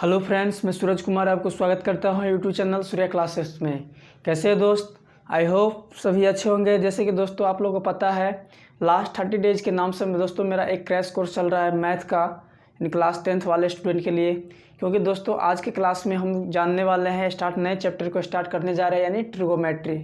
Hello friends, मैं सूरज कुमार आपको स्वागत करता हूं यूट्यूब चैनल सूर्या क्लासेस में। कैसे हैं दोस्त? आई होप सभी अच्छे होंगे। जैसे कि दोस्तों आप लोगों को पता है, लास्ट 30 डेज के नाम से दोस्तों मेरा एक क्रैश कोर्स चल रहा है मैथ का, यानी क्लास 10th वाले स्टूडेंट के लिए। क्योंकि दोस्तों आज के क्लास में हम जानने वाले हैं, नए चैप्टर को स्टार्ट करने जा रहे हैं, यानी ट्रिगोमेट्री,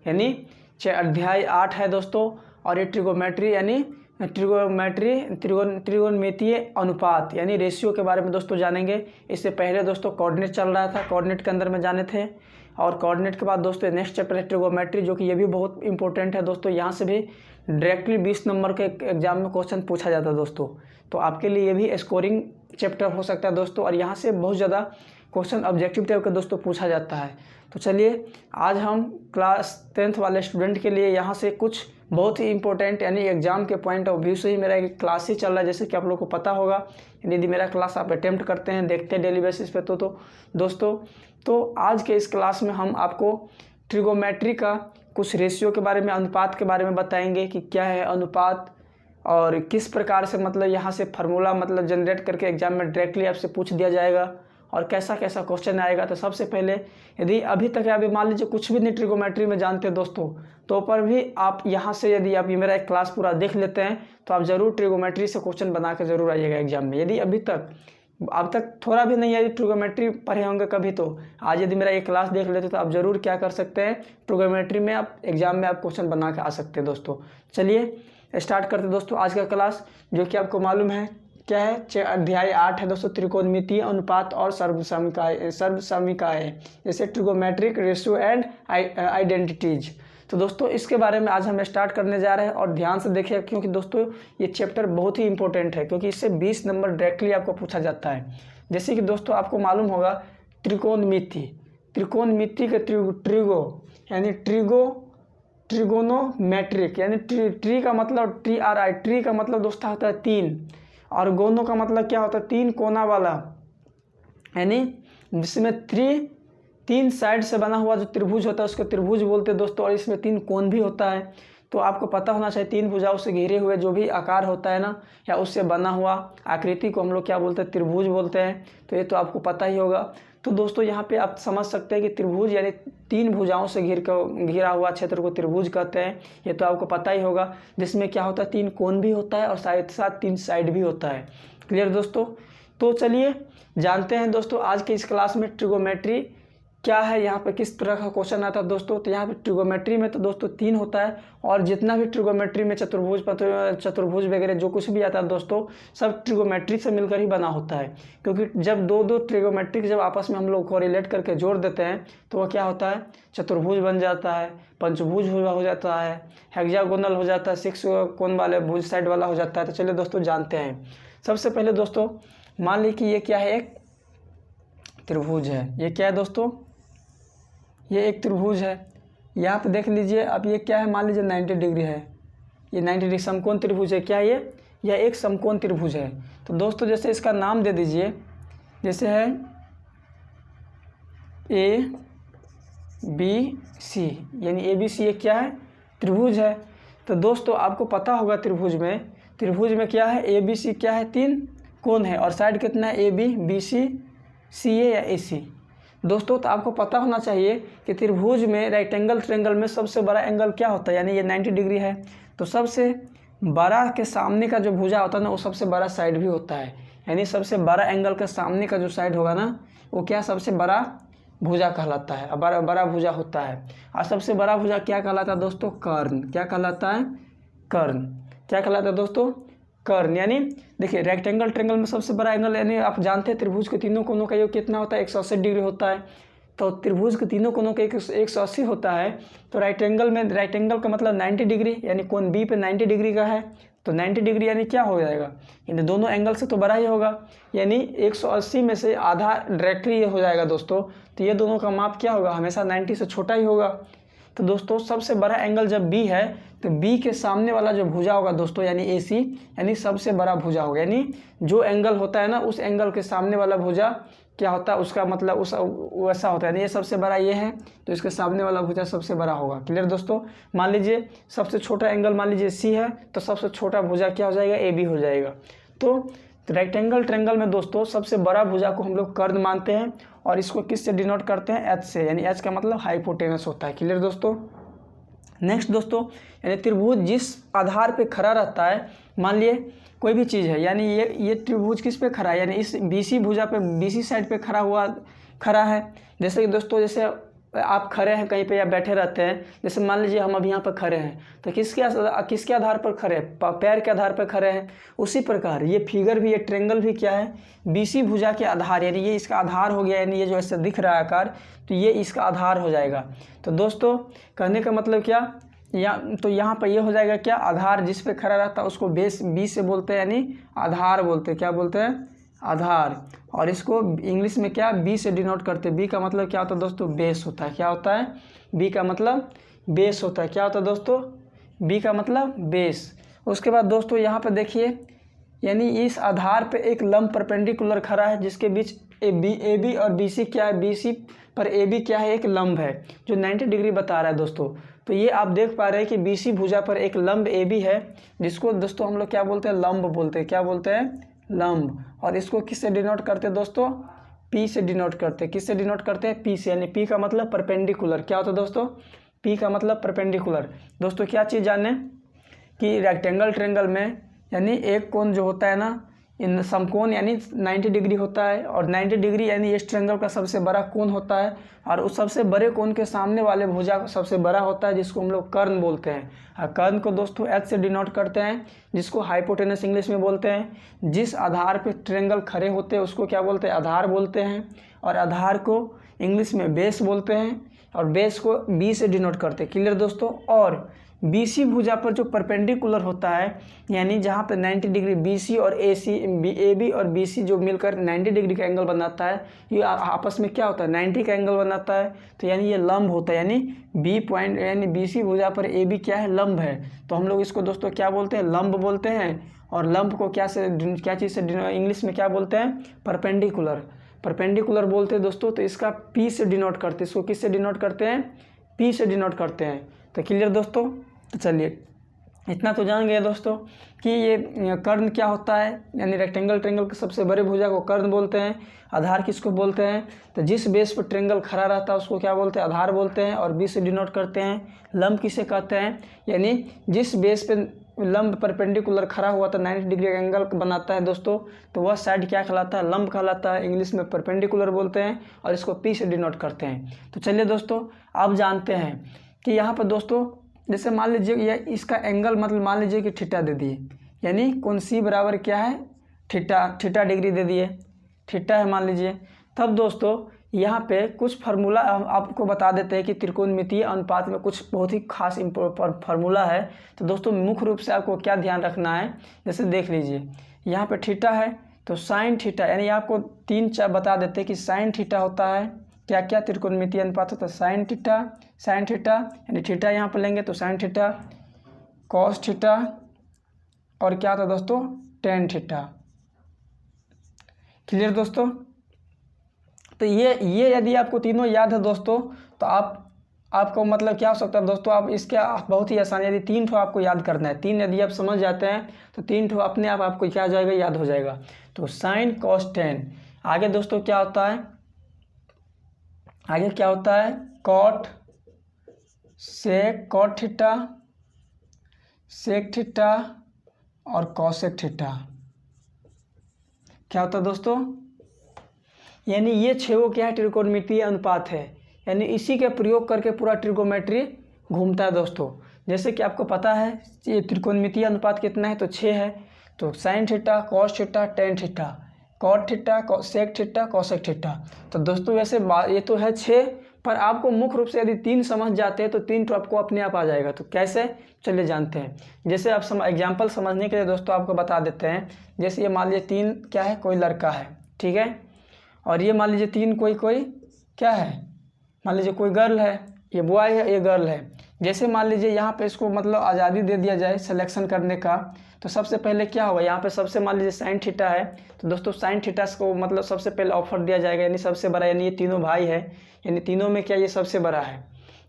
यानी अध्याय 8 है दोस्तों। और ये ट्रिगोमेट्री यानी त्रिकोणमितीय अनुपात यानी रेशियो के बारे में दोस्तों जानेंगे। इससे पहले दोस्तों कोऑर्डिनेट चल रहा था, कोऑर्डिनेट के अंदर में जाने थे। और कोऑर्डिनेट के बाद दोस्तों नेक्स्ट चैप्टर है ट्रिगोमेट्री, जो कि ये भी बहुत इंपॉर्टेंट है दोस्तों। यहाँ से भी डायरेक्टली 20 नंबर के एग्जाम में क्वेश्चन पूछा जाता है दोस्तों, तो आपके लिए ये भी स्कोरिंग चैप्टर हो सकता है दोस्तों। और यहाँ से बहुत ज़्यादा क्वेश्चन ऑब्जेक्टिव टाइप का दोस्तों पूछा जाता है। तो चलिए आज हम क्लास 10th वाले स्टूडेंट के लिए यहाँ से कुछ बहुत ही इंपॉर्टेंट यानी एग्जाम के पॉइंट ऑफ व्यू से ही मेरा एक क्लास ही चल रहा है, जैसे कि आप लोगों को पता होगा। यदि मेरा क्लास आप अटेम्प्ट करते हैं, देखते हैं डेली बेसिस पे, तो दोस्तों तो आज के इस क्लास में हम आपको ट्रिगोमेट्री का कुछ रेशियो के बारे में, अनुपात के बारे में बताएंगे कि क्या है अनुपात और किस प्रकार से मतलब यहाँ से फार्मूला मतलब जनरेट करके एग्जाम में डायरेक्टली आपसे पूछ दिया जाएगा और कैसा कैसा क्वेश्चन आएगा। तो सबसे पहले यदि अभी तक आप मान लीजिए कुछ भी नहीं ट्रिगोमेट्री में जानते दोस्तों, तो पर भी आप यहाँ से यदि आप ये मेरा एक क्लास पूरा देख लेते हैं तो आप ज़रूर ट्रिगोमेट्री से क्वेश्चन बना के ज़रूर आइएगा एग्जाम में। यदि अभी तक अब तक थोड़ा भी नहीं, यदि ट्रिगोमेट्री पढ़े होंगे कभी, तो आज यदि मेरा ये क्लास देख लेते तो आप ज़रूर क्या कर सकते हैं, ट्रिगोमेट्री में आप एग्जाम में आप क्वेश्चन बना के आ सकते हैं दोस्तों। चलिए स्टार्ट करते दोस्तों आज का क्लास, जो कि आपको मालूम है क्या है, अध्याय 8 है दोस्तों, त्रिकोणमितीय अनुपात और सर्वसमीकाएं जैसे ट्रिगोमेट्रिक रेशियो एंड आइडेंटिटीज। तो दोस्तों इसके बारे में आज हम स्टार्ट करने जा रहे हैं और ध्यान से देखिए, क्योंकि दोस्तों ये चैप्टर बहुत ही इंपॉर्टेंट है, क्योंकि इससे 20 नंबर डायरेक्टली आपको पूछा जाता है। जैसे कि दोस्तों आपको मालूम होगा त्रिकोणमिति के ट्रिगो यानी ट्रिगोनोमेट्रिक यानी ट्री का मतलब ट्री का मतलब दोस्तों होता है 3, और गोनो का मतलब क्या होता है, 3 कोना वाला, यानी जिसमें तीन साइड से बना हुआ जो त्रिभुज होता है उसको त्रिभुज बोलते हैं दोस्तों। और इसमें 3 कोण भी होता है। तो आपको पता होना चाहिए 3 भुजाओं से घिरे हुए जो भी आकार होता है ना, या उससे बना हुआ आकृति को हम लोग क्या बोलते हैं, त्रिभुज बोलते हैं। तो ये तो आपको पता ही होगा। तो दोस्तों यहाँ पे आप समझ सकते हैं कि त्रिभुज यानी 3 भुजाओं से घिरा हुआ क्षेत्र को त्रिभुज कहते हैं। ये तो आपको पता ही होगा, जिसमें क्या होता है 3 कोण भी होता है और साथ 3 साइड भी होता है। क्लियर दोस्तों? तो चलिए जानते हैं दोस्तों आज के इस क्लास में ट्रिगोमेट्री क्या है, यहाँ पे किस तरह का क्वेश्चन आता है दोस्तों। तो यहाँ पे ट्रिगोमेट्री में तो दोस्तों 3 होता है, और जितना भी ट्रिगोमेट्री में चतुर्भुज वगैरह जो कुछ भी आता है दोस्तों, सब ट्रिगोमेट्री से मिलकर ही बना होता है। क्योंकि जब दो ट्रिगोमेट्रिक जब आपस में हम लोग कोरिलेट करके जोड़ देते हैं तो वह क्या होता है, चतुर्भुज बन जाता है, पंचभुज हो जाता है, हेक्सागोनल हो जाता है, 6 कोण वाले भुज साइड वाला हो जाता है। तो चलिए दोस्तों जानते हैं। सबसे पहले दोस्तों मान ली कि ये क्या है, एक त्रिभुज है। ये क्या है दोस्तों, ये एक त्रिभुज है। यहाँ पे देख लीजिए अब ये क्या है, मान लीजिए 90 डिग्री है, ये 90 डिग्री समकोण त्रिभुज है। क्या है ये? यह एक समकोण त्रिभुज है। तो दोस्तों जैसे इसका नाम दे दीजिए, जैसे है ABC, यानी ABC ये क्या है, त्रिभुज है। तो दोस्तों आपको पता होगा त्रिभुज में क्या है, ABC क्या है, 3 कोण है, और साइड कितना है, AB, BC, CA या AC। दोस्तों तो आपको पता होना चाहिए कि त्रिभुज में ट्रायंगल में सबसे बड़ा एंगल क्या होता है, यानी ये 90 डिग्री है। तो सबसे बड़ा के सामने का जो भुजा होता है ना, वो सबसे बड़ा साइड भी होता है। यानी सबसे बड़ा एंगल के सामने का जो साइड होगा ना, वो क्या सबसे बड़ा भुजा कहलाता है, बड़ा भुजा होता है। और सबसे बड़ा भुजा क्या कहलाता है दोस्तों, कर्ण। क्या कहलाता है, कर्ण। क्या कहलाता है दोस्तों, कर्ण। यानी देखिए ट्रायंगल में सबसे बड़ा एंगल, यानी आप जानते हैं त्रिभुज के तीनों कोनों का योग कितना होता है, 180 डिग्री होता है। तो त्रिभुज के तीनों कोनों का 180 होता है। तो राइट एंगल का मतलब 90 डिग्री, यानी कोण बी पे 90 डिग्री का है। तो 90 डिग्री यानी क्या हो जाएगा, यानी दोनों एंगल से तो बड़ा ही होगा, यानी 180 में से आधा डायरेक्टली ये हो जाएगा दोस्तों। तो ये दोनों का माप क्या होगा, हमेशा 90 से छोटा ही होगा। तो दोस्तों सबसे बड़ा एंगल जब बी है, तो बी के सामने वाला जो भुजा होगा दोस्तों, यानी AC, यानी सबसे बड़ा भुजा होगा। यानी जो एंगल होता है ना, उस एंगल के सामने वाला भुजा क्या होता है, उसका मतलब वैसा होता है। यानी ये सबसे बड़ा ये है, तो इसके सामने वाला भुजा सबसे बड़ा होगा। क्लियर दोस्तों? मान लीजिए सबसे छोटा एंगल मान लीजिए C है, तो सबसे छोटा भुजा क्या हो जाएगा, AB हो जाएगा। तो तो रेक्टेंगल ट्रेंगल में दोस्तों सबसे बड़ा भुजा को हम लोग कर्ण मानते हैं और इसको किस से डिनोट करते हैं, एच से, यानी एच का मतलब हाइपोटेनस होता है। क्लियर दोस्तों। नेक्स्ट दोस्तों, यानी त्रिभुज जिस आधार पे खड़ा रहता है, मान लिए कोई भी चीज़ है, यानी ये त्रिभुज किस पे खड़ा है, यानी इस बीसी भुजा पे, बीसी साइड पे खड़ा है। जैसे कि दोस्तों, जैसे आप खड़े हैं कहीं पे या बैठे रहते हैं, जैसे मान लीजिए हम अब यहाँ पर खड़े हैं, तो किसके आधार पर खड़े हैं, पैर के आधार पर खड़े हैं। उसी प्रकार ये फिगर भी, ये ट्रेंगल भी क्या है, बीसी भुजा के आधार, यानी ये इसका आधार हो गया, यानी ये जो ऐसे दिख रहा है आकार, तो ये इसका आधार हो जाएगा। तो दोस्तों कहने का मतलब क्या, तो यहाँ पर ये हो जाएगा क्या, आधार जिस पे खड़ा रहता है उसको बेस, बी से बोलते हैं, यानी आधार बोलते हैं। क्या बोलते हैं, आधार। और इसको इंग्लिश में क्या, बी से डिनोट करते हैं। बी का मतलब क्या होता है दोस्तों, बेस होता है। क्या होता है, बी का मतलब बेस होता है। क्या होता है दोस्तों, बी का मतलब बेस। उसके बाद दोस्तों यहाँ पर देखिए, यानी इस आधार पे एक लंब परपेंडिकुलर खड़ा है जिसके बीच ए बी और बी सी क्या है, बी सी पर ए बी क्या है, एक लंब है जो 90 डिग्री बता रहा है दोस्तों। तो ये आप देख पा रहे हैं कि बी सी भुजा पर एक लंब ए बी है, जिसको दोस्तों हम लोग क्या बोलते हैं, लंब बोलते हैं। क्या बोलते हैं, लंब। और इसको किससे डिनोट करते हैं दोस्तों, पी से डिनोट करते हैं। किससे डिनोट करते हैं, पी से, यानी पी का मतलब परपेंडिकुलर। क्या होता है दोस्तों, पी का मतलब परपेंडिकुलर। दोस्तों क्या चीज़ जाने कि रेक्टेंगल ट्रेंगल में, यानी एक कोण जो होता है ना, इन समकोण यानी 90 डिग्री होता है, और 90 डिग्री यानी इस ट्रेंगल का सबसे बड़ा कोण होता है, और उस सबसे बड़े कोण के सामने वाले भुजा को सबसे बड़ा होता है, जिसको हम लोग कर्ण बोलते हैं। और कर्ण को दोस्तों एच से डिनोट करते हैं, जिसको हाइपोटेनस इंग्लिश में बोलते हैं। जिस आधार पे ट्रेंगल खड़े होते हैं उसको क्या बोलते हैं, आधार बोलते हैं। और आधार को इंग्लिश में बेस बोलते हैं, और बेस को बी से डिनोट करते हैं। क्लियर दोस्तों। और बीसी भुजा पर जो परपेंडिकुलर होता है, यानी जहाँ पे 90 डिग्री बीसी और ए बी और बीसी जो मिलकर 90 डिग्री का एंगल बनाता है, ये आपस में क्या होता है, 90 का एंगल बनाता है। तो यानी ये लंब होता है, यानी बी पॉइंट, यानी बीसी भुजा पर ए बी क्या है, लंब है। तो हम लोग इसको दोस्तों क्या बोलते हैं, लंब बोलते हैं। और लंब को क्या चीज़ से इंग्लिश में क्या बोलते हैं, परपेंडिकुलर बोलते हैं दोस्तों। तो इसका पी से डिनोट करते हैं। इसको किस से डिनोट करते हैं, पी से डिनोट करते हैं। तो क्लियर दोस्तों। तो चलिए इतना तो जान गए दोस्तों कि ये कर्ण क्या होता है, यानी रेक्टेंगल ट्रेंगल के सबसे बड़े भुजा को कर्ण बोलते हैं। आधार किसको बोलते हैं, तो जिस बेस पर ट्रेंगल खड़ा रहता है उसको क्या बोलते हैं, आधार बोलते हैं, और बी से डिनोट करते हैं। लंब किसे कहते हैं, यानी जिस बेस पे लंब परपेंडिकुलर खड़ा हुआ था 90 डिग्री का एंगल बनाता है दोस्तों, तो वह साइड क्या कहलाता है, लंब कहलाता है। इंग्लिश में परपेंडिकुलर बोलते हैं, और इसको पी से डिनोट करते हैं। तो चलिए दोस्तों अब जानते हैं कि यहाँ पर दोस्तों, जैसे मान लीजिए ये इसका एंगल, मतलब मान लीजिए कि थीटा दे दिए, यानी कोण सी बराबर क्या है, थीटा डिग्री दे दिए, थीटा है मान लीजिए। तब दोस्तों यहाँ पे कुछ फार्मूला आपको बता देते हैं कि त्रिकोणमितीय अनुपात में कुछ बहुत ही खास फार्मूला है। तो दोस्तों मुख्य रूप से आपको क्या ध्यान रखना है, जैसे देख लीजिए यहाँ पे थीटा है, तो साइन थीटा, यानी आपको 3-4 बता देते हैं कि साइन थीटा होता है, क्या क्या त्रिकोणमितीय अनुपात होता है, साइन थीटा, यानी थीटा यहाँ पर लेंगे तो साइन थीटा, कॉस थीटा, और क्या था दोस्तों, टेन थीटा। क्लियर दोस्तों। तो ये यदि आपको तीनों याद है दोस्तों, तो आपको मतलब क्या हो सकता है दोस्तों, आप इसके बहुत ही आसान, यदि 3 ठो आपको याद करना है, 3 यदि आप समझ जाते हैं तो 3 ठो अपने आप आपको क्या हो जाएगा, याद हो जाएगा। तो साइन कॉस टेन। आगे दोस्तों क्या होता है, कॉट थीटा, सेक थीटा, और कॉसेक थीटा। क्या होता है दोस्तों, यानी ये 6 क्या है, त्रिकोणमितीय अनुपात है, यानी इसी के प्रयोग करके पूरा ट्रिगोमेट्री घूमता है दोस्तों। जैसे कि आपको पता है ये त्रिकोणमितीय अनुपात कितना है, तो 6 है। तो sine theta, cos theta, tan theta, cot theta, sec theta, cosec theta. तो दोस्तों वैसे ये तो है 6, पर आपको मुख्य रूप से यदि 3 समझ जाते हैं तो 3 तो आपको अपने आप आ जाएगा। तो कैसे, चलिए जानते हैं। जैसे आप एग्जाम्पल समझने के लिए दोस्तों आपको बता देते हैं। जैसे ये मान लीजिए 3 क्या है, कोई लड़का है, ठीक है, और ये मान लीजिए 3 कोई क्या है, मान लीजिए कोई गर्ल है, ये बॉय है, ये गर्ल है। जैसे मान लीजिए यहाँ पे इसको मतलब आज़ादी दे दिया जाए सिलेक्शन करने का, तो सबसे पहले क्या होगा, यहाँ पे सबसे मान लीजिए साइन थीटा है, तो दोस्तों साइन थीटा को मतलब सबसे पहले ऑफर दिया जाएगा, यानी सबसे बड़ा, यानी ये तीनों भाई है, यानी तीनों में क्या ये सबसे बड़ा है,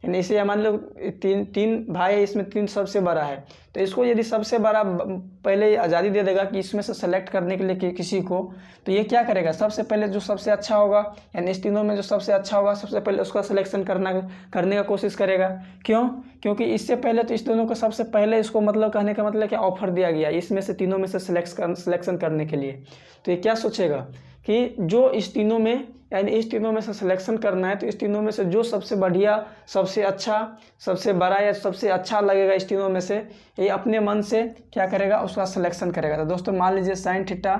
यानी इसे मान लो तीन भाई है, इसमें 3 सबसे बड़ा है। तो इसको यदि सबसे बड़ा पहले आज़ादी दे देगा कि इसमें से सेलेक्ट करने के लिए किसी को, तो ये क्या करेगा, सबसे पहले जो सबसे अच्छा होगा, यानी इस तीनों में जो सबसे अच्छा होगा सबसे पहले उसका सिलेक्शन करने का कोशिश करेगा। क्यों? क्योंकि इससे पहले तो इस दोनों को सबसे पहले इसको मतलब कहने का मतलब क्या, ऑफर दिया गया इसमें से तीनों में से सिलेक्शन करने के लिए। तो ये क्या सोचेगा कि जो इस तीनों में, यानी इस तीनों में से सिलेक्शन करना है, तो इस तीनों में से जो सबसे बढ़िया, सबसे अच्छा, सबसे बड़ा या सबसे अच्छा लगेगा इस तीनों में से, ये अपने मन से क्या करेगा, उसका सिलेक्शन करेगा। तो दोस्तों मान लीजिए साइन थीटा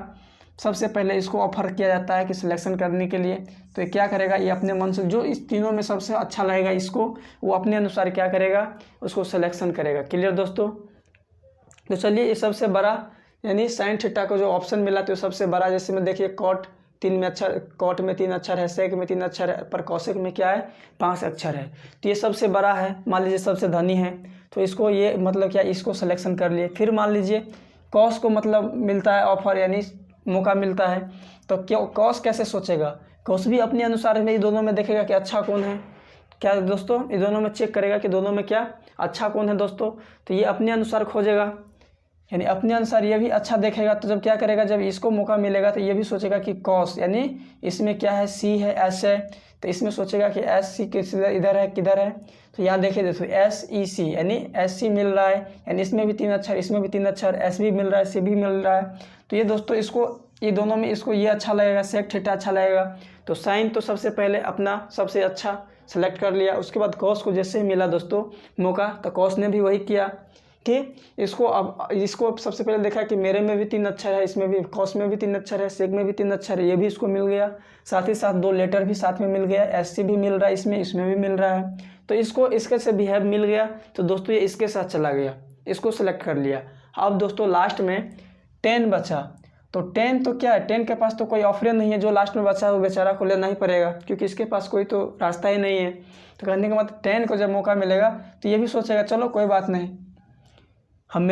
सबसे पहले इसको ऑफर किया जाता है कि सिलेक्शन करने के लिए, तो ये क्या करेगा, ये अपने मन से जो इस तीनों में सबसे अच्छा लगेगा इसको, वो अपने अनुसार क्या करेगा, उसको सिलेक्शन करेगा। क्लियर दोस्तों? तो चलिए ये सबसे बड़ा यानी साइन थीटा को जो ऑप्शन मिला तो सबसे बड़ा, जैसे में देखिए कॉट 3 में अक्षर, कॉट में 3 अक्षर है, सेक में 3 अक्षर है, पर कौशिक में क्या है 5 अक्षर है। तो ये सबसे बड़ा है, मान लीजिए सबसे धनी है, तो इसको ये मतलब क्या, इसको सिलेक्शन कर लिए। फिर मान लीजिए कॉस को मतलब मिलता है ऑफर, यानी मौका मिलता है, तो क्यों कॉस कैसे सोचेगा, कॉस भी अपने अनुसार में दोनों में देखेगा कि अच्छा कौन है, क्या दोस्तों, ये दोनों में चेक करेगा कि दोनों में क्या अच्छा कौन है दोस्तों। तो ये अपने अनुसार खोजेगा, यानी अपने अनुसार ये भी अच्छा देखेगा। तो जब क्या करेगा, जब इसको मौका मिलेगा तो ये भी सोचेगा कि कॉस, यानी इसमें क्या है, सी है, एस है, तो इसमें सोचेगा कि एस सी किस इधर है, किधर है। तो यहाँ देखिए दोस्तों एस ई सी, यानी एस सी मिल रहा है, यानी इसमें भी 3 अक्षर, इसमें भी 3 अक्षर, एस भी मिल रहा है, सी भी मिल रहा है। तो ये दोस्तों इसको, ये दोनों में इसको ये अच्छा लगेगा, सेक थीटा अच्छा लगेगा। तो साइन तो सबसे पहले अपना सबसे अच्छा सेलेक्ट कर लिया। उसके बाद कॉस को जैसे ही मिला दोस्तों मौका, तो कॉस ने भी वही किया कि इसको, अब इसको सबसे पहले देखा कि मेरे में भी 3 अक्षर है, इसमें भी, कॉस में भी 3 अक्षर है, सेक में भी 3 अक्षर है, ये भी इसको मिल गया। साथ ही साथ 2 लेटर भी साथ में मिल गया, एस सी भी मिल रहा है इसमें भी मिल रहा है। तो इसको इसके से बिहेव मिल गया, तो दोस्तों ये इसके साथ चला गया, इसको सेलेक्ट कर लिया। अब दोस्तों लास्ट में 10 बचा, तो 10 तो क्या है, 10 के पास तो कोई ऑफर नहीं है, जो लास्ट में बचा है वो बेचारा को लेना ही पड़ेगा, क्योंकि इसके पास कोई तो रास्ता ही नहीं है। तो कहने का मतलब 10 को जब मौका मिलेगा तो ये भी सोचेगा चलो कोई बात नहीं, हम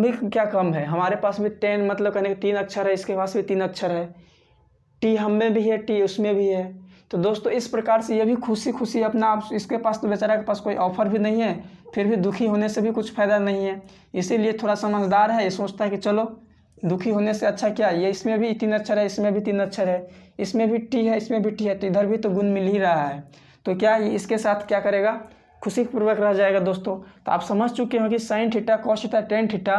भी क्या कम है, हमारे पास भी 10 मतलब कहने के 3 अक्षर है, इसके पास भी 3 अक्षर है, टी हम में भी है, टी उसमें भी है। तो दोस्तों इस प्रकार से ये भी खुशी खुशी अपना, आप इसके पास तो बेचारा के पास कोई ऑफर भी नहीं है, फिर भी दुखी होने से भी कुछ फ़ायदा नहीं है, इसीलिए थोड़ा समझदार है, ये सोचता है कि चलो दुखी होने से अच्छा क्या, ये इसमें भी 3 अक्षर है, इसमें भी 3 अक्षर है, इसमें भी टी है, इसमें भी टी है, तो इधर भी तो गुण मिल ही रहा है, तो क्या ये इसके साथ क्या करेगा, खुशीपूर्वक रह जाएगा। दोस्तों तो आप समझ चुके हो कि sign theta, cos theta, tan theta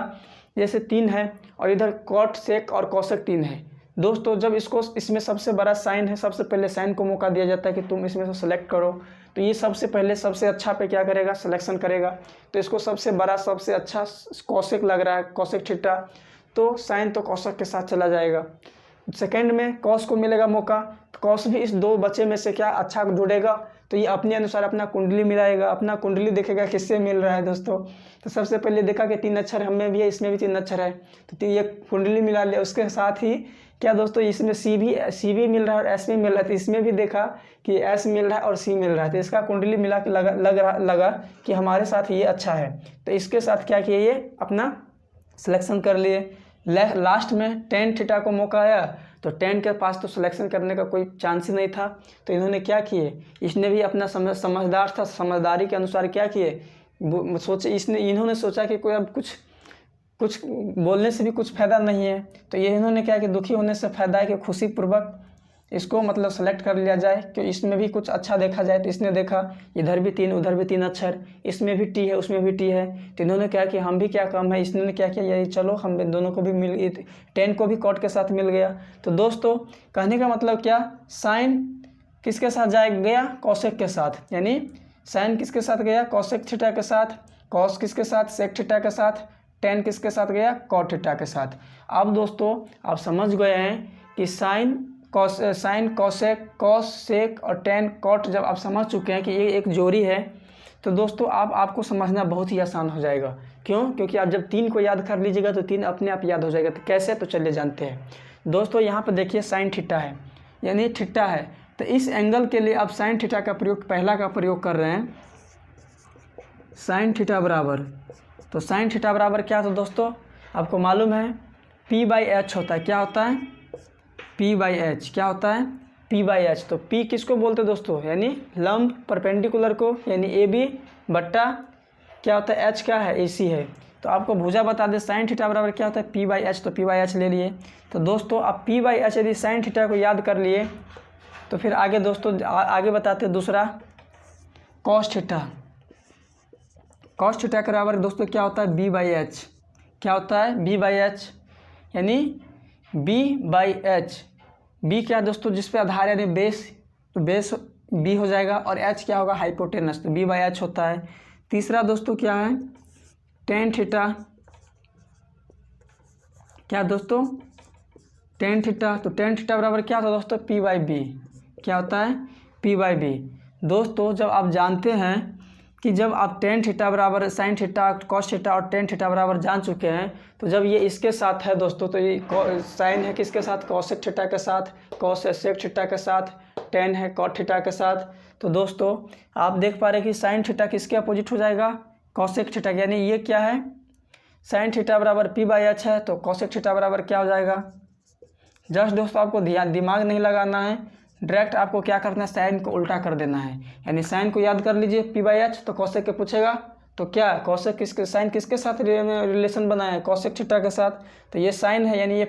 जैसे 3 है, और इधर कॉट, सेक और कॉसेक 3 है। दोस्तों जब इसको, इसमें सबसे बड़ा साइन है, सबसे पहले साइन को मौका दिया जाता है कि तुम इसमें से सेलेक्ट करो, तो ये सबसे पहले सबसे अच्छा पे क्या करेगा, सिलेक्शन करेगा। तो इसको सबसे बड़ा सबसे अच्छा कॉसेक लग रहा है, कॉसेक थीटा, तो साइन तो कॉसेक के साथ चला जाएगा। सेकेंड में कॉस को मिलेगा मौका, तो कॉस भी इस 2 बच्चे में से क्या अच्छा जुड़ेगा, तो ये अपने अनुसार अपना कुंडली मिलाएगा, अपना कुंडली देखेगा किससे मिल रहा है दोस्तों। तो सबसे पहले देखा कि 3 अक्षर हमें भी है, इसमें भी 3 अक्षर है, तो ये कुंडली मिला लिया। उसके साथ ही क्या दोस्तों, इसमें सी भी मिल रहा है और एस भी मिल रहा है, तो इसमें भी देखा कि एस मिल रहा है और सी मिल रहा है, तो इसका कुंडली मिला के लगा कि हमारे साथ ये अच्छा है, तो इसके साथ क्या किया, ये अपना सिलेक्शन कर लिए। लास्ट में 10 थीटा को मौका आया, तो 10 के पास तो सिलेक्शन करने का कोई चांस ही नहीं था, तो इन्होंने क्या किए, इसने भी अपना समझदार था, समझदारी के अनुसार क्या किए, इन्होंने सोचा कि कोई अब कुछ बोलने से भी कुछ फ़ायदा नहीं है, तो ये इन्होंने क्या कि दुखी होने से फ़ायदा है कि खुशीपूर्वक इसको मतलब सेलेक्ट कर लिया जाए, कि इसमें भी कुछ अच्छा देखा जाए। तो इसने देखा इधर भी 3 उधर भी 3 अक्षर, इसमें भी टी है उसमें भी टी है, तो इन्होंने क्या कि हम भी क्या कम है, इसने क्या किया, यही चलो हम दोनों को भी मिल, 10 को भी कॉट के साथ मिल गया। तो दोस्तों कहने का मतलब क्या, साइन किसके साथ गया, कॉसेक के साथ, यानी साइन किसके साथ गया, कॉसेक थीटा के साथ, कॉस किसके साथ, सेक थीटा के साथ, 10 किसके साथ गया, कॉट थीटा के साथ। अब दोस्तों आप समझ गए हैं कि साइन, कॉसेक, कॉस, सेक और 10 कॉट जब आप समझ चुके हैं कि ये एक जोड़ी है, तो दोस्तों आपको समझना बहुत ही आसान हो जाएगा। क्यों? क्योंकि आप जब 3 को याद कर लीजिएगा तो 3 अपने आप याद हो जाएगा। तो कैसे, तो चलिए जानते हैं। दोस्तों यहाँ पर देखिए साइन थीटा है, यानी थीटा है, तो इस एंगल के लिए आप साइन थीटा का प्रयोग, पहला का प्रयोग कर रहे हैं, साइन थीटा बराबर, तो साइन थीटा बराबर क्या था दोस्तों, आपको मालूम है P/H होता है, क्या होता है, P/H क्या होता है, P/H। तो P किसको बोलते हैं दोस्तों, यानी लंब परपेंडिकुलर को, यानी AB बट्टा क्या होता है, H क्या है, AC है। तो आपको भुजा बता दे साइन थीटा बराबर क्या होता है, P/H। तो P/H ले लिए। तो दोस्तों आप P/H यदि साइन थीटा को याद कर लिए तो फिर आगे दोस्तों आगे बताते हैं दूसरा कॉस थीटा। कॉस थीटा के बराबर दोस्तों क्या होता है, B/H। क्या होता है, B/H, यानी B/H। बी क्या दोस्तों, जिस पे आधार यानी बेस, तो बेस बी हो जाएगा, और H क्या होगा, हाइपोटेनस, तो B/H होता है। तीसरा दोस्तों क्या है, टेन थीटा। क्या दोस्तों, टेन थीटा। तो टेन थीटा बराबर क्या होता है दोस्तों, P/B। क्या होता है, P/B। दोस्तों जब आप जानते हैं कि जब आप टेन थीटा बराबर साइन थीटा, कॉस थीटा और टेन थीटा बराबर जान चुके हैं, तो जब ये इसके साथ है दोस्तों, तो ये साइन है किसके साथ, कॉसेक थीटा के साथ, कॉस है सेक थीटा के साथ, टेन है कॉट थीटा के साथ। तो दोस्तों आप देख पा रहे हैं कि साइन थीटा किसके अपोजिट हो जाएगा, कॉसेक थीटा। यानी ये क्या है, साइन थीटा बराबर P/H है, तो कॉसेक थीटा बराबर क्या हो जाएगा। जस्ट दोस्तों आपको दिमाग नहीं लगाना है, डायरेक्ट आपको क्या करना है, साइन को उल्टा कर देना है। यानी साइन को याद कर लीजिए P/H, तो कॉसेक के पूछेगा तो क्या कॉसेक किसके, साइन किसके साथ रिलेशन बनाया है, कॉसेक थीटा के साथ। तो ये साइन है, यानी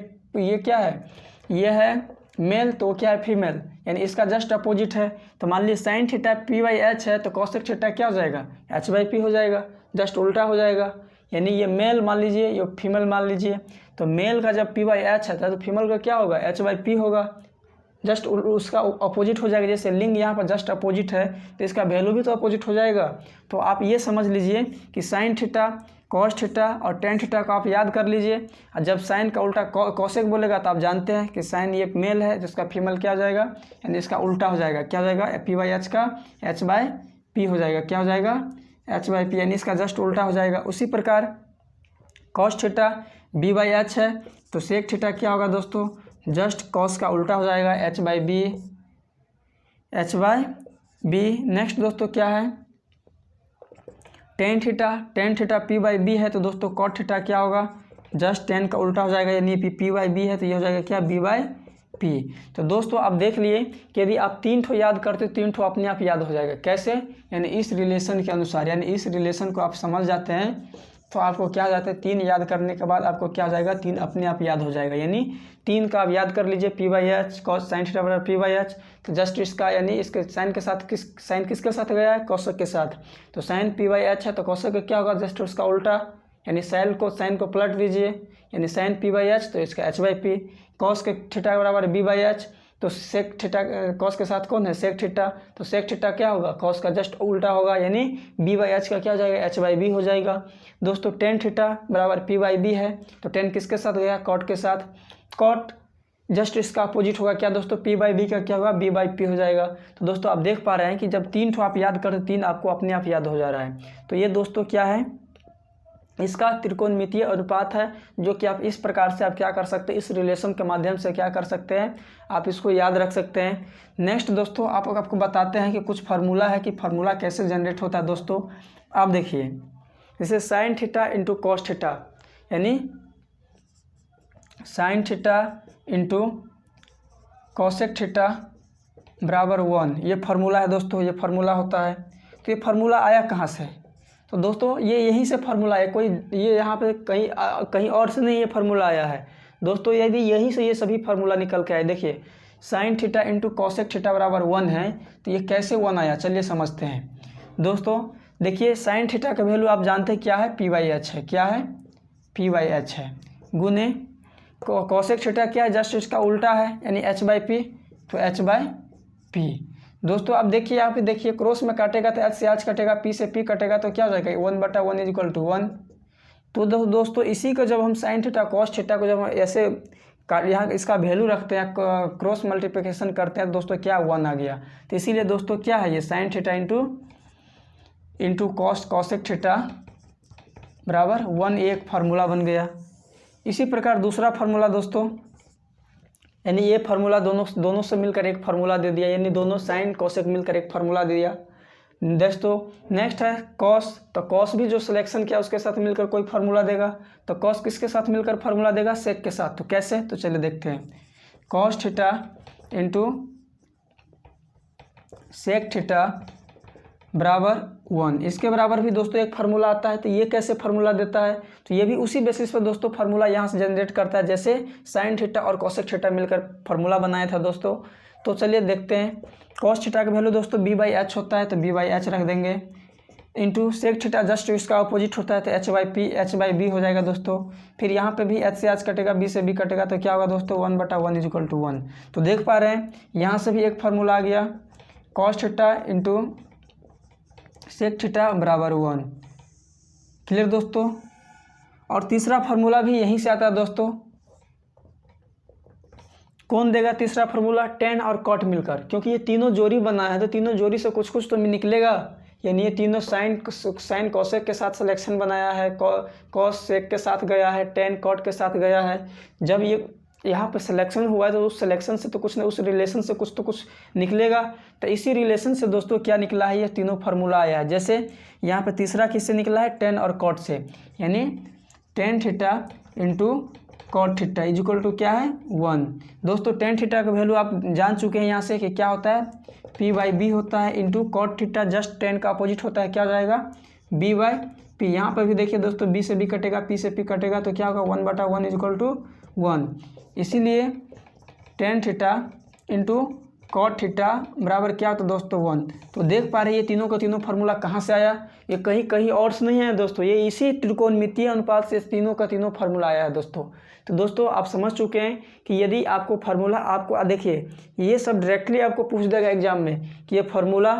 ये क्या है, ये है मेल, तो क्या है, फीमेल, यानी इसका जस्ट अपोजिट है। तो मान लीजिए साइन थीटा P/H है, तो कॉसेक थीटा क्या हो जाएगा, H/P हो जाएगा, जस्ट उल्टा हो जाएगा। यानी ये मेल मान लीजिए, ये फीमेल मान लीजिए। तो मेल का जब P/H है तो फीमेल का क्या होगा, H/P होगा, जस्ट उसका अपोजिट हो जाएगा। जैसे लिंग यहाँ पर जस्ट अपोजिट है, तो इसका वैल्यू भी तो अपोजिट हो जाएगा। तो आप ये समझ लीजिए कि साइन थीटा, कॉस थीटा और टेन थीटा को आप याद कर लीजिए। और जब साइन का उल्टा कॉसेक बोलेगा तो आप जानते हैं कि साइन ये मेल है, जिसका फीमेल क्या हो जाएगा, यानी इसका उल्टा हो जाएगा, क्या हो जाएगा, P/H का H/P हो जाएगा, क्या हो जाएगा, H/P, यानी इसका जस्ट उल्टा हो जाएगा। उसी प्रकार कॉस थीटा B/H है, तो सेक थीटा क्या होगा दोस्तों, जस्ट कॉस का उल्टा हो जाएगा, H/B। नेक्स्ट दोस्तों क्या है, tan theta. Tan theta P/B है, तो दोस्तों कॉट थीटा क्या होगा, जस्ट टेन का उल्टा हो जाएगा, यानी P/B है, तो ये हो जाएगा क्या, B/P। तो दोस्तों आप देख लिए कि यदि आप तीन ठो याद करते हो, तीन ठो अपने आप याद हो जाएगा। कैसे, यानी इस रिलेशन के अनुसार, यानी इस रिलेशन को आप समझ जाते हैं तो आपको क्या हो जाता है, तीन याद करने के बाद आपको क्या हो जाएगा, तीन अपने आप याद हो जाएगा। यानी तीन का आप याद कर लीजिए, P/H, कॉस साइन थीटा बराबर P/H। तो जस्ट इसका, यानी इसके साइन के साथ साइन किसके साथ गया है, कॉसेक के साथ। तो साइन P/H है, तो कॉसेक का क्या होगा, जस्ट उसका उल्टा, यानी साइन को पलट दीजिए, यानी साइन P/H, तो इसका H/P। कॉस के थीटा बराबर B/H, तो सेक थीटा, कॉस के साथ कौन है, सेक थीटा, तो सेक थीटा क्या होगा, कॉस का जस्ट उल्टा होगा, यानी B/H का क्या हो जाएगा, H/B हो जाएगा। दोस्तों टेन थीटा बराबर P/B है, तो टेन किसके साथ गया, कॉट के साथ, कॉट जस्ट इसका अपोजिट होगा, क्या दोस्तों, P/B का क्या होगा, B/P हो जाएगा। तो दोस्तों आप देख पा रहे हैं कि जब तीन ठो आप याद करते, तीन आपको अपने आप याद हो जा रहा है। तो ये दोस्तों क्या है, इसका त्रिकोणमितीय अनुपात है, जो कि आप इस प्रकार से आप क्या कर सकते हैं, इस रिलेशन के माध्यम से क्या कर सकते हैं, आप इसको याद रख सकते हैं। नेक्स्ट दोस्तों आपको बताते हैं कि कुछ फार्मूला है कि फार्मूला कैसे जनरेट होता है। दोस्तों आप देखिए, जैसे sine theta into cos theta, यानी sine theta into cosec theta बराबर 1, ये फार्मूला है दोस्तों, ये फार्मूला होता है। तो ये फार्मूला आया कहाँ से, तो दोस्तों ये यहीं से फार्मूला है, कोई ये यहाँ पे कहीं और से नहीं ये फार्मूला आया है दोस्तों। यदि यहीं से ये सभी फार्मूला निकल के आए, देखिए sign theta into cosec theta बराबर 1 है, तो ये कैसे 1 आया, चलिए समझते हैं। दोस्तों देखिए साइन थीटा का वैल्यू आप जानते हैं क्या है, P/H है, क्या है, P/H है, गुने कॉसेक थीटा क्या है, जस्ट इसका उल्टा है, यानी H/P, तो H/P। दोस्तों आप देखिए, यहाँ पे देखिए क्रॉस में काटेगा तो H से H कटेगा, P से P कटेगा, तो क्या हो जाएगा, 1/1 = 1। तो दोस्तों इसी को जब हम साइन थीटा कॉस थीटा को जब हम ऐसे यहाँ इसका वैल्यू रखते हैं, क्रॉस मल्टीप्लिकेशन करते हैं, तो दोस्तों क्या 1 आ गया। तो इसीलिए दोस्तों क्या है, ये sign theta into cosec theta बराबर 1, एक फार्मूला बन गया। इसी प्रकार दूसरा फार्मूला दोस्तों, यानी ये फार्मूला दोनों से मिलकर एक फार्मूला दे दिया, यानी दोनों साइन कॉसेक मिलकर एक फार्मूला दे दिया। दोस्तों नेक्स्ट है कॉस, तो कॉस भी जो सिलेक्शन किया उसके साथ मिलकर कोई फार्मूला देगा। तो कॉस किसके साथ मिलकर फार्मूला देगा, सेक के साथ। तो कैसे, तो चलिए देखते हैं। Cos theta into sec theta बराबर 1। इसके बराबर भी दोस्तों एक फार्मूला आता है। तो ये कैसे फार्मूला देता है, तो ये भी उसी बेसिस पर दोस्तों फार्मूला यहाँ से जनरेट करता है, जैसे साइन थीटा और कोसेक थीटा मिलकर फार्मूला बनाया था दोस्तों। तो चलिए देखते हैं। कॉस थीटा का वैल्यू दोस्तों b/h होता है, तो b/h रख देंगे, इंटू सेक थीटा जस्ट इसका अपोजिट होता है, तो h/p h/b हो जाएगा दोस्तों। फिर यहाँ पे भी h से h कटेगा, b से b कटेगा, तो क्या होगा दोस्तों 1/1 = 1। तो देख पा रहे हैं यहाँ से भी एक फार्मूला आ गया, cos theta into sec theta बराबर 1। क्लियर दोस्तों। और तीसरा फार्मूला भी यहीं से आता है दोस्तों। कौन देगा तीसरा फार्मूला, टेन और कॉट मिलकर, क्योंकि ये तीनों जोड़ी बना है तो तीनों जोड़ी से कुछ कुछ तो निकलेगा। यानी ये तीनों साइन कोसेक के साथ सिलेक्शन बनाया है, कॉस सेक के साथ गया है, टेन कॉट के साथ गया है। जब ये यहाँ पे सिलेक्शन हुआ है तो उस सिलेक्शन से तो कुछ ना, उस रिलेशन से कुछ तो कुछ निकलेगा। तो इसी रिलेशन से दोस्तों क्या निकला है, ये तीनों फार्मूला आया है। जैसे यहाँ पे तीसरा किससे निकला है, टेन और कॉट से, यानी tan theta into cot theta equal to क्या है 1। दोस्तों टेन थीटा का वैल्यू आप जान चुके हैं यहाँ से कि क्या होता है, p/b होता है, into cot theta just tan का अपोजिट होता है, क्या हो जाएगा b/p। यहाँ पर भी देखिए दोस्तों b से b कटेगा, p से p कटेगा, तो क्या होगा 1/1 = 1। इसीलिए tan theta into cot theta बराबर क्या होता है दोस्तों 1। तो देख पा रहे हैं ये तीनों का तीनों फार्मूला कहाँ से आया, ये कहीं और से नहीं है दोस्तों, ये इसी त्रिकोणमितीय अनुपात से तीनों का तीनों फार्मूला आया है दोस्तों। तो दोस्तों आप समझ चुके हैं कि यदि आपको फार्मूला, आपको देखिए ये सब डायरेक्टली आपको पूछ देगा एग्जाम में कि ये फार्मूला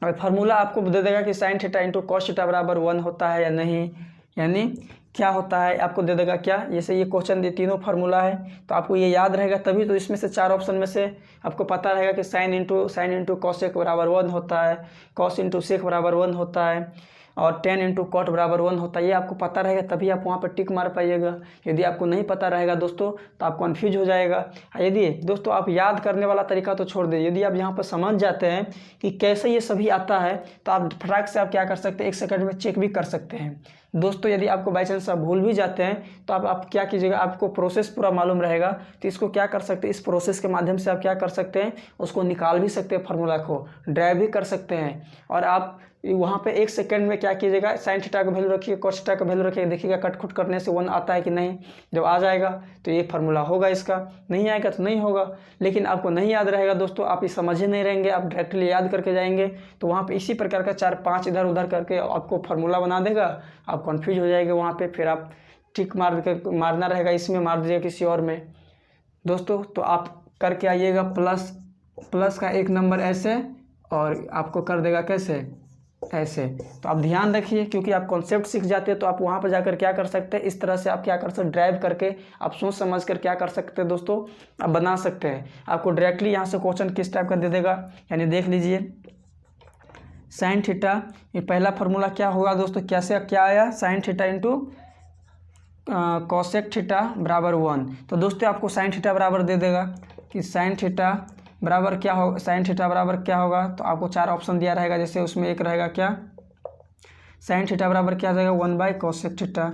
आपको दे देगा कि sign theta into cos theta बराबर 1 होता है या नहीं, यानी क्या होता है आपको दे देगा क्या। जैसे ये क्वेश्चन ये तीनों फार्मूला है तो आपको ये याद रहेगा, तभी तो इसमें से 4 ऑप्शन में से आपको पता रहेगा कि साइन इंटू कॉसेक बराबर 1 होता है, कॉस इंटू सेक बराबर 1 होता है, और टेन इंटू कॉट बराबर 1 होता है। ये आपको पता रहेगा तभी आप वहाँ पर टिक मार पाइएगा। यदि आपको नहीं पता रहेगा दोस्तों तो आप कन्फ्यूज हो जाएगा। यदि दोस्तों आप याद करने वाला तरीका तो छोड़ दें, यदि आप यहाँ पर समझ जाते हैं कि कैसे ये सभी आता है तो आप फटाक से आप क्या कर सकते हैं, 1 सेकंड में चेक भी कर सकते हैं दोस्तों। यदि आपको बाई चांस आप भूल भी जाते हैं तो आप क्या कीजिएगा, आपको प्रोसेस पूरा मालूम रहेगा तो इसको क्या कर सकते हैं, इस प्रोसेस के माध्यम से आप क्या कर सकते हैं, उसको निकाल भी सकते हैं, फार्मूला को ड्राइव भी कर सकते हैं। और आप वहाँ पे 1 सेकंड में क्या कीजिएगा, साइन थीटा का वैल्यू रखिए, कॉस थीटा का वैल्यू रखिए, देखिएगा कटखुट करने से 1 आता है कि नहीं। जब आ जाएगा तो ये फार्मूला होगा, इसका नहीं आएगा तो नहीं होगा। लेकिन आपको नहीं याद रहेगा दोस्तों, आप ये समझ ही नहीं रहेंगे, आप डायरेक्टली याद करके जाएंगे तो वहाँ पे इसी प्रकार का 4-5 इधर उधर करके आपको फार्मूला बना देगा, आप कन्फ्यूज हो जाएंगे वहाँ पर। फिर आप टिक मारना रहेगा, इसमें मार दीजिएगा किसी और में दोस्तों। तो आप करके आइएगा प्लस का 1 नंबर ऐसे, और आपको कर देगा कैसे, ऐसे। तो आप ध्यान रखिए, क्योंकि आप कॉन्सेप्ट सीख जाते हैं तो आप वहाँ पर जाकर क्या कर सकते हैं, इस तरह से आप क्या कर सकते हैं, ड्राइव करके आप सोच समझ कर क्या कर सकते हैं दोस्तों, आप बना सकते हैं। आपको डायरेक्टली यहाँ से क्वेश्चन किस टाइप का दे देगा, यानी देख लीजिए साइन थीटा, ये पहला फार्मूला क्या होगा दोस्तों, क्या आया, sine theta into cosec theta बराबर 1। तो दोस्तों आपको साइन थीटा बराबर दे देगा कि साइन थीटा बराबर क्या होगा, साइन थीटा बराबर क्या होगा, तो आपको 4 ऑप्शन दिया रहेगा। जैसे उसमें एक रहेगा क्या, साइन थीटा बराबर क्या आ जाएगा 1/कोसेक थीटा।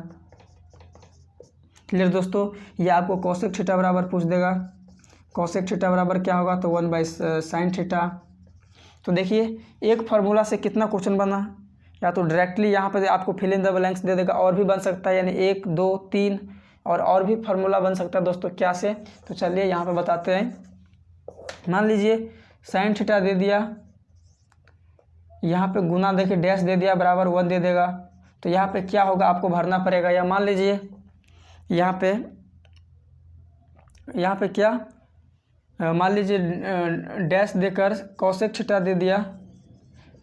क्लियर दोस्तों, ये आपको कोसेक थीटा बराबर पूछ देगा, कोसेक थीटा बराबर क्या होगा, तो 1/साइन थीटा। तो देखिए एक फार्मूला से कितना क्वेश्चन बना, या तो डायरेक्टली यहाँ पर आपको फिल इन द ब्लैंक्स दे देगा, और भी बन सकता है, यानी 1 2 3 और भी फार्मूला बन सकता है दोस्तों। क्या से, तो चलिए यहाँ पर बताते हैं। मान लीजिए साइन थीटा दे दिया, यहाँ पे गुना देखिए डैश दे दिया बराबर 1 दे देगा, तो यहाँ पे क्या होगा आपको भरना पड़ेगा। या मान लीजिए यहाँ पे क्या, मान लीजिए डैश देकर कॉसेक थीटा दे दिया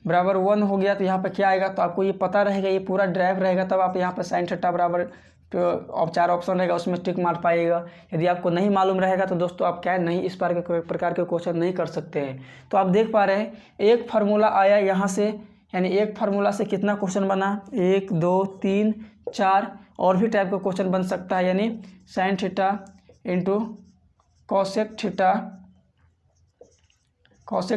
बराबर 1 हो गया, तो यहाँ पे क्या आएगा, तो आपको ये पता रहेगा, ये पूरा ड्राइव रहेगा, तब आप यहाँ पे साइन थीटा बराबर तो अब 4 ऑप्शन रहेगा उसमें टिक मार पाइएगा। यदि आपको नहीं मालूम रहेगा तो दोस्तों आप क्या नहीं इस प्रकार के क्वेश्चन नहीं कर सकते हैं। तो आप देख पा रहे हैं एक फार्मूला आया यहाँ से, यानी एक फार्मूला से कितना क्वेश्चन बना, 1 2 3 4 और भी टाइप का क्वेश्चन बन सकता है, यानी sine theta into cosec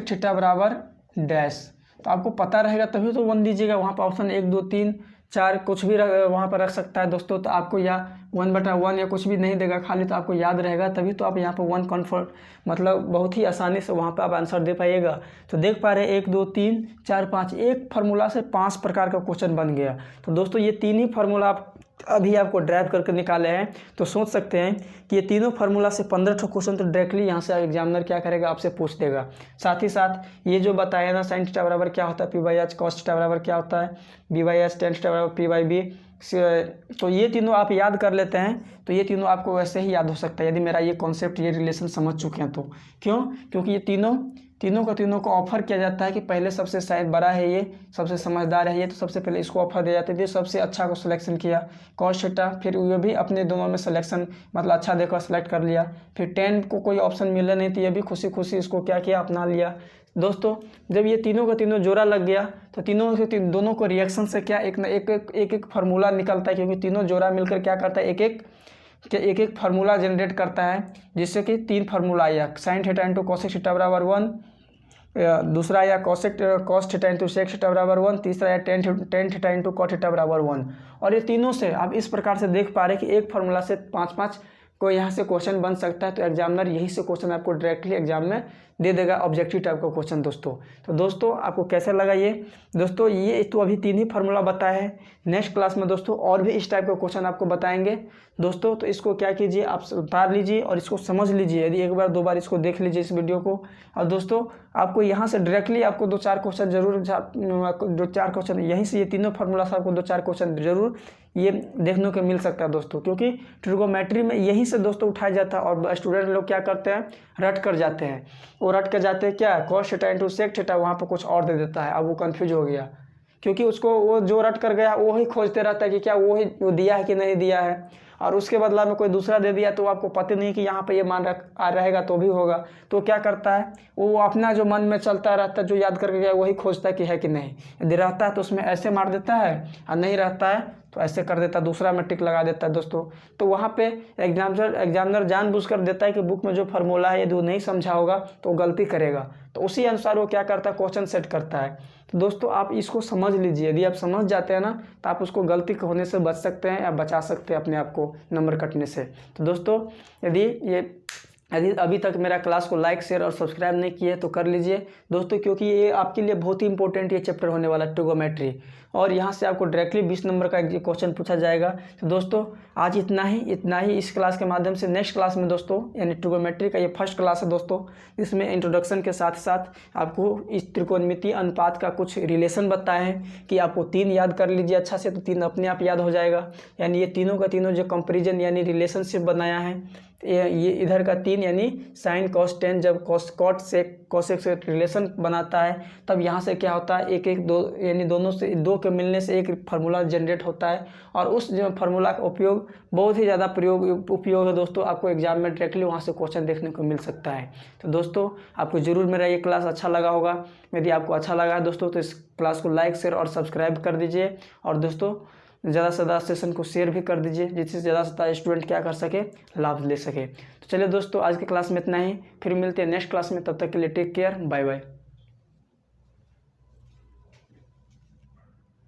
theta बराबर डैश। तो आपको पता रहेगा तभी तो 1 दीजिएगा, वहाँ पर ऑप्शन 1 2 3 4 कुछ भी वहाँ पर रख सकता है दोस्तों। तो आपको या 1/1 या कुछ भी नहीं देगा खाली, तो आपको याद रहेगा, तभी तो आप यहाँ पर 1 कन्फर्ट मतलब बहुत ही आसानी से वहाँ पर आप आंसर दे पाइएगा। तो देख पा रहे हैं 1 2 3 4 5, एक फार्मूला से 5 प्रकार का क्वेश्चन बन गया। तो दोस्तों ये 3 ही फार्मूला आप अभी आपको ड्राइव करके निकाले हैं, तो सोच सकते हैं कि ये तीनों फार्मूला से 15 क्वेश्चन तो डायरेक्टली यहाँ से एग्जामिनर क्या करेगा, आपसे पूछ देगा। साथ ही साथ ये जो बताया ना साइन थीटा बराबर क्या होता है P/H, कॉस थीटा बराबर क्या होता है B/H, टेन थीटा बराबर P/B, तो ये तीनों आप याद कर लेते हैं तो ये तीनों आपको वैसे ही याद हो सकता है यदि मेरा ये कॉन्सेप्ट ये रिलेशन समझ चुके हैं तो। क्यों? क्योंकि ये तीनों को ऑफर किया जाता है कि पहले सबसे शायद बड़ा है ये, सबसे समझदार है ये, तो सबसे पहले इसको ऑफर दिया जाता है। सबसे अच्छा को सिलेक्शन किया कॉस थीटा, फिर ये भी अपने दोनों में सिलेक्शन मतलब अच्छा देखकर सेलेक्ट कर लिया। फिर टेन को कोई ऑप्शन मिला नहीं तो ये भी खुशी खुशी इसको क्या किया, अपना लिया। दोस्तों जब ये तीनों का तीनों जोड़ा लग गया तो दोनों को रिएक्शन से क्या एक फार्मूला निकलता है, क्योंकि तीनों जोड़ा मिलकर क्या करता है, एक फार्मूला जनरेट करता है, जिससे कि 3 फार्मूला आया, sine theta into cosec theta बराबर 1, दूसरा आया cos theta into sec theta बराबर 1, तीसरा आया tan theta into cot theta बराबर 1। और ये तीनों से आप इस प्रकार से देख पा रहे हैं कि एक फार्मूला से 5 को यहाँ से क्वेश्चन बन सकता है। तो एग्जामिनर यही से क्वेश्चन आपको डायरेक्टली एग्जाम में दे देगा, ऑब्जेक्टिव टाइप का क्वेश्चन दोस्तों। तो दोस्तों आपको कैसा लगा ये? दोस्तों ये तो अभी 3 ही फार्मूला बताया है, नेक्स्ट क्लास में दोस्तों और भी इस टाइप का क्वेश्चन आपको बताएंगे दोस्तों। तो इसको क्या कीजिए, आप उतार लीजिए और इसको समझ लीजिए, यदि 1 बार 2 बार इसको देख लीजिए इस वीडियो को। और दोस्तों आपको यहाँ से डायरेक्टली आपको 2-4 क्वेश्चन जरूर, 2-4 क्वेश्चन यहीं से, ये तीनों फार्मूला से आपको 2-4 क्वेश्चन जरूर ये देखने को मिल सकता है दोस्तों, क्योंकि ट्रिगोमेट्री में यहीं से दोस्तों उठाया जाता है। और स्टूडेंट लोग क्या करते हैं, रट कर जाते हैं, वो रट कर जाते हैं क्या, cos theta into sec theta, वहाँ पर कुछ और दे देता है, अब वो कन्फ्यूज हो गया, क्योंकि उसको वो जो रट कर गया वो ही खोजते रहता है कि क्या वो ही दिया है कि नहीं दिया है, और उसके बदला में कोई दूसरा दे दिया तो आपको पता नहीं कि यहाँ पे ये मान रहेगा तो भी होगा। तो क्या करता है वो अपना जो मन में चलता रहता है, जो याद करके गया वही खोजता है कि है कि नहीं। यदि रहता है तो उसमें ऐसे मार देता है, और नहीं रहता है तो ऐसे कर देता है, दूसरा में टिक लगा देता है दोस्तों। तो वहाँ पे एग्जामिनर जानबूझकर देता है कि बुक में जो फार्मूला है यदि वो नहीं समझा होगा तो वो गलती करेगा, तो उसी अनुसार वो क्या करता है, क्वेश्चन सेट करता है। तो दोस्तों आप इसको समझ लीजिए, यदि आप समझ जाते हैं ना तो आप उसको गलती होने से बच सकते हैं या बचा सकते हैं अपने आप को नंबर कटने से। तो दोस्तों यदि अभी तक मेरा क्लास को लाइक शेयर और सब्सक्राइब नहीं किए तो कर लीजिए दोस्तों, क्योंकि ये आपके लिए बहुत ही इंपॉर्टेंट ये चैप्टर होने वाला है ट्रिगोमेट्री, और यहाँ से आपको डायरेक्टली 20 नंबर का क्वेश्चन पूछा जाएगा। तो दोस्तों आज इतना ही इस क्लास के माध्यम से। नेक्स्ट क्लास में दोस्तों यानी ट्रिगोमेट्री का ये फर्स्ट क्लास है दोस्तों, इसमें इंट्रोडक्शन के साथ साथ आपको इस त्रिकोणमितीय अनुपात का कुछ रिलेशन बताए हैं कि आपको 3 याद कर लीजिए अच्छा से, तो 3 अपने आप याद हो जाएगा। यानी ये तीनों का तीनों जो कंपेरिजन यानी रिलेशनशिप बनाया है, ये इधर का 3 यानी साइन कॉस टेन, जब कॉट से कॉसेक से रिलेशन बनाता है तब यहाँ से क्या होता है, 1-1-2 यानी दोनों से 2 के मिलने से एक फार्मूला जनरेट होता है। और उस जो फार्मूला का उपयोग बहुत ही ज़्यादा उपयोग है दोस्तों, आपको एग्जाम में डायरेक्टली वहाँ से क्वेश्चन देखने को मिल सकता है। तो दोस्तों आपको ज़रूर मेरा ये क्लास अच्छा लगा होगा। यदि आपको अच्छा लगा है दोस्तों तो इस क्लास को लाइक शेयर और सब्सक्राइब कर दीजिए, और दोस्तों ज़्यादा से ज़्यादा सेशन को शेयर भी कर दीजिए, जिससे ज़्यादा से ज़्यादा स्टूडेंट क्या कर सके, लाभ ले सके। तो चलिए दोस्तों आज की क्लास में इतना ही, फिर मिलते हैं नेक्स्ट क्लास में, तब तक के लिए टेक केयर, बाय बाय।